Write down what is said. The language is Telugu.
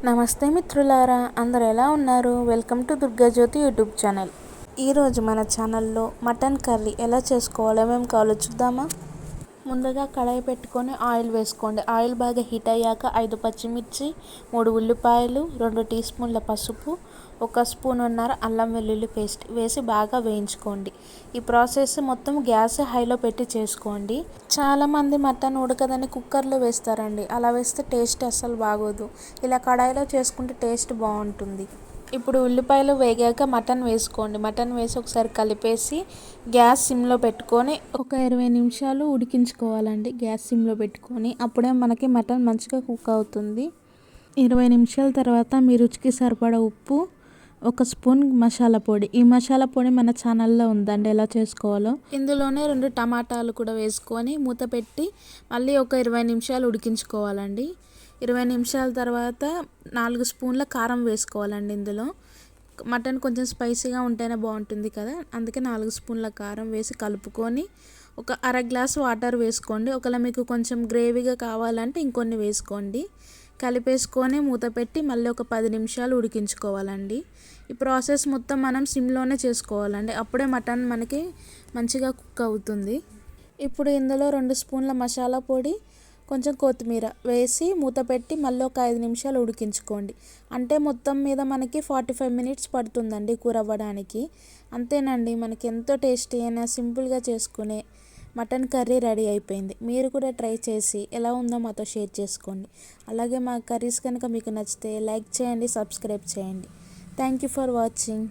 నమస్తే మిత్రులారా, అందరు ఎలా ఉన్నారు? Welcome to Durgajyothi YouTube channel. ఈరోజు మన ఛానల్లో మటన్ కర్రీ ఎలా చేసుకోవాలో మేము కావాలో చూద్దామా? ముందుగా కడాయి పెట్టుకొని ఆయిల్ వేసుకోండి. ఆయిల్ బాగా హీట్ అయ్యాక 5 పచ్చిమిర్చి, 3 ఉల్లిపాయలు, 2 టీ స్పూన్ల పసుపు, 1 స్పూనున్నర అల్లం వెల్లుల్లి పేస్ట్ వేసి బాగా వేయించుకోండి. ఈ ప్రాసెస్ మొత్తం గ్యాస్ హైలో పెట్టి చేసుకోండి. చాలామంది మటన్ ఉడకదని కుక్కర్లో వేస్తారండి. అలా వేస్తే టేస్ట్ అస్సలు బాగోదు. ఇలా కడాయిలో చేసుకుంటే టేస్ట్ బాగుంటుంది. ఇప్పుడు ఉల్లిపాయలు వేగాక మటన్ వేసుకోండి. మటన్ వేసి ఒకసారి కలిపేసి గ్యాస్ సిమ్లో పెట్టుకొని ఒక 20 నిమిషాలు ఉడికించుకోవాలండి. గ్యాస్ సిమ్లో పెట్టుకొని అప్పుడే మనకి మటన్ మంచిగా కుక్ అవుతుంది. 20 నిమిషాల తర్వాత మీ రుచికి సరిపడా ఉప్పు, 1 స్పూన్ మసాలా పొడి. ఈ మసాలా పొడి మన ఛానల్లో ఉందండి ఎలా చేసుకోవాలో. ఇందులోనే 2 టమాటాలు కూడా వేసుకొని మూత పెట్టి మళ్ళీ ఒక 20 నిమిషాలు ఉడికించుకోవాలండి. 20 నిమిషాల తర్వాత 4 స్పూన్ల కారం వేసుకోవాలండి. ఇందులో మటన్ కొంచెం స్పైసీగా ఉంటేనే బాగుంటుంది కదా, అందుకే 4 స్పూన్ల కారం వేసి కలుపుకొని ఒక అర గ్లాస్ వాటర్ వేసుకోండి. ఒకవేళ మీకు కొంచెం గ్రేవీగా కావాలంటే ఇంకొన్ని వేసుకోండి. కలిపేసుకొని మూత పెట్టి మళ్ళీ ఒక 10 నిమిషాలు ఉడికించుకోవాలండి. ఈ ప్రాసెస్ మొత్తం మనం సిమ్లోనే చేసుకోవాలండి. అప్పుడే మటన్ మనకి మంచిగా కుక్ అవుతుంది. ఇప్పుడు ఇందులో 2 స్పూన్ల మసాలా పొడి, కొంచెం కొత్తిమీర వేసి మూత పెట్టి మళ్ళీ ఒక 5 నిమిషాలు ఉడికించుకోండి. అంటే మొత్తం మీద మనకి 45 మినిట్స్ పడుతుందండి కూర అవ్వడానికి. అంతేనండి, మనకి ఎంతో టేస్టీ అయినా సింపుల్గా చేసుకునే మటన్ కర్రీ రెడీ అయిపోయింది. మీరు కూడా ట్రై చేసి ఎలా ఉందో మాతో షేర్ చేసుకోండి. అలాగే మా కర్రీస్ కనుక మీకు నచ్చితే లైక్ చేయండి, సబ్స్క్రైబ్ చేయండి. Thank you for watching.